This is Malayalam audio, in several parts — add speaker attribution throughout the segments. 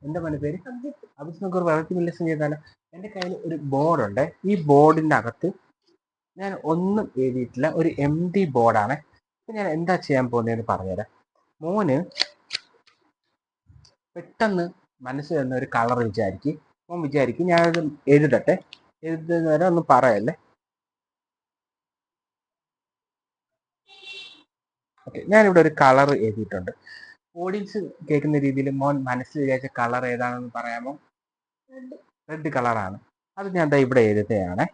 Speaker 1: എൻ്റെ മോൻ്റെ പേര് അഭിജിത്ത്. നമുക്ക് ഒരു വെറൈറ്റി മില്ലസ് ചെയ്താലോ? എൻ്റെ കയ്യിൽ ഒരു ബോർഡുണ്ട്. ഈ ബോർഡിൻ്റെ അകത്ത് ഞാൻ ഒന്നും എഴുതിയിട്ടില്ല, ഒരു എം ഡി ബോർഡാണ്. അപ്പം ഞാൻ എന്താ ചെയ്യാൻ പോകുന്നതെന്ന് പറഞ്ഞുതരാം. മോന് പെട്ടെന്ന് മനസ്സിൽ വരുന്ന ഒരു കളർ മോൻ വിചാരിക്കും ഞാനത് എഴുതട്ടെ. എഴുതുന്നവരെ ഒന്നും പറയല്ലേ. ഓക്കെ, ഞാനിവിടെ ഒരു കളർ എഴുതിയിട്ടുണ്ട്. ഓഡിയൻസ് കേൾക്കുന്ന രീതിയിൽ മോൻ മനസ്സിൽ വിചാരിച്ച കളർ ഏതാണെന്ന് പറയാമോ? റെഡ് കളറാണ്. അത് ഞാൻ ദാ ഇവിടെ എഴുതുകയാണ്.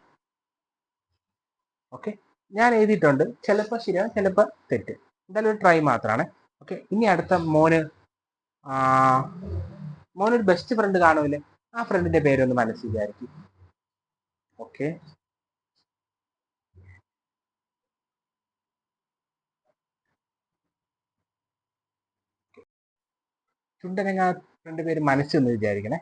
Speaker 1: ഓക്കെ, ഞാൻ എഴുതിയിട്ടുണ്ട്. ചിലപ്പോൾ ശരിയാവും, ചിലപ്പോൾ തെറ്റ്. എന്തായാലും ഒരു ട്രൈ മാത്രമാണ്. ഓക്കെ, ഇനി അടുത്ത മോനൊരു ബെസ്റ്റ് ഫ്രണ്ട് കാണുമല്ലേ? ആ ഫ്രണ്ടിന്റെ പേരൊന്ന് മനസ്സിൽ വിചാരിക്കും. ഓക്കെ, ചുണ്ടനങ്ങ ഫ്രണ്ട് പേര് മനസ്സൊന്ന് വിചാരിക്കണേ.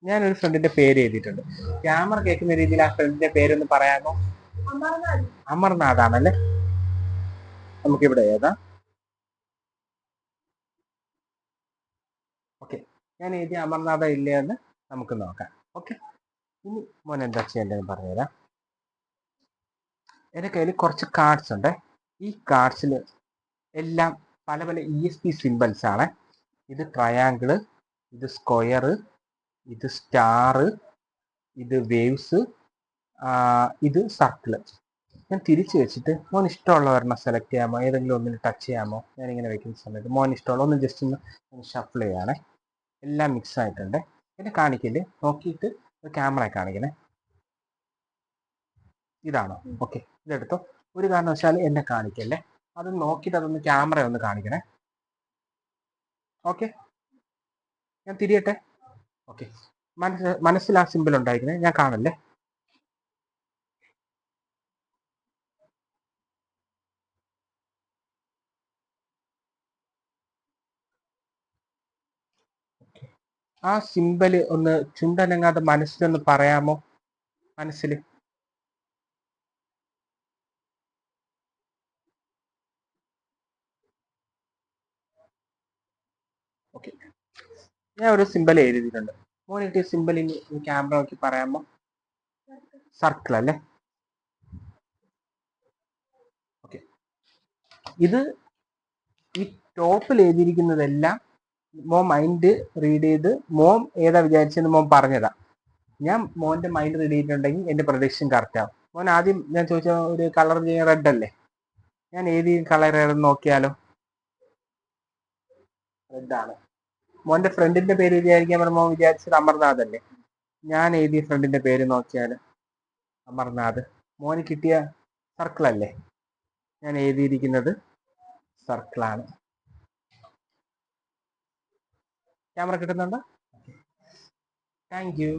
Speaker 1: ഞാനൊരു ഫ്രണ്ടിന്റെ പേര് എഴുതിയിട്ടുണ്ട്. ക്യാമറ കേൾക്കുന്ന രീതിയിൽ ആ ഫ്രണ്ടിന്റെ പേരൊന്ന് പറയാമോ? അമർനാഥ് ആണല്ലേ? നമുക്കിവിടെ എഴുതാം. ഓക്കെ, ഞാൻ എഴുതിയ അമർനാഥ ഇല്ലേ എന്ന് നമുക്ക് നോക്കാം. ഓക്കെ, ഇനി മോൻ എന്താ ചെയ്യേണ്ടതെന്ന് പറഞ്ഞുതരാം. എൻ്റെ കയ്യിൽ കുറച്ച് കാർഡ്സ് ഉണ്ട്. ഈ കാർഡ്സിൽ എല്ലാം പല പല ESP സിമ്പിൾസ് ആണ്. ഇത് ട്രയാങ്കിള്, ഇത് സ്ക്വയർ, ഇത് സ്റ്റാർ, ഇത് വേവ്സ്, ഇത് സർക്കിള്. ഞാൻ തിരിച്ചു വെച്ചിട്ട് മോൻ ഇഷ്ടമുള്ള ഒരെണ്ണം സെലക്ട് ചെയ്യാമോ? ഏതെങ്കിലും ഒന്നിന് ടച്ച് ചെയ്യാമോ? ഞാനിങ്ങനെ വെക്കുന്ന സമയത്ത് മോൻ ഇഷ്ടമുള്ള ഒന്ന് ജസ്റ്റ് ഒന്ന് ഷഫിൾ ചെയ്യാണേ. എല്ലാം മിക്സ് ആയിട്ടുണ്ട്. എന്നെ കാണിക്കില്ലേ, നോക്കിയിട്ട് ക്യാമറ കാണിക്കണേ. ഇതാണോ? ഓക്കെ, ഇതെടുത്തോ. ഒരു കാരണവശാലും എന്നെ കാണിക്കല്ലേ, അത് നോക്കിയിട്ട് അതൊന്ന് ക്യാമറ ഒന്ന് കാണിക്കണേ. ഓക്കെ, ഞാൻ തിരിയട്ടെ. ഓക്കെ, മനസ്സിൽ ആ സിമ്പിൾ ഉണ്ടായിരിക്കണേ, ഞാൻ കാണല്ലേ. ആ സിമ്പിള് ഒന്ന് ചുണ്ടനങ്ങാതെ മനസ്സിലൊന്ന് പറയാമോ? മനസ്സിൽ. ഓക്കെ, ഞാൻ ഒരു സിമ്പിൾ എഴുതിയിട്ടുണ്ട്. മോനിട്ട് സിമ്പിളിന് ക്യാമറ നോക്കി പറയാമോ? സർക്കിൾ അല്ലേ? ഓക്കെ, ഇത് ഈ ടോപ്പിൽ എഴുതിയിരിക്കുന്നതെല്ലാം മോൻ മൈൻഡ് റീഡ് ചെയ്ത് മോൻ ഏതാ വിചാരിച്ചെന്ന് മോൻ പറഞ്ഞതാ. ഞാൻ മോന്റെ മൈൻഡ് റീഡ് ചെയ്തിട്ടുണ്ടെങ്കിൽ എന്റെ പ്രൊഡിക്ഷൻ കറക്റ്റ് ആവും. മോൻ ആദ്യം ഞാൻ ചോദിച്ച ഒരു കളർ ചെയ്യാൻ റെഡ് അല്ലേ? ഞാൻ ഏത് കളർ ഏതെന്ന് നോക്കിയാലോ? റെഡ് ആണ്. മോന്റെ ഫ്രണ്ടിന്റെ പേര് വിചാരിക്കാൻ പറഞ്ഞ മോൻ വിചാരിച്ചത് അമർനാഥ് അല്ലേ? ഞാൻ എഴുതിയ ഫ്രണ്ടിന്റെ പേര് നോക്കിയാൽ അമർനാഥ്. മോന് കിട്ടിയ സർക്കിൾ അല്ലേ? ഞാൻ എഴുതിയിരിക്കുന്നത് സർക്കിളാണ്. ക്യാമറ കിട്ടുന്നുണ്ടോ? Thank you.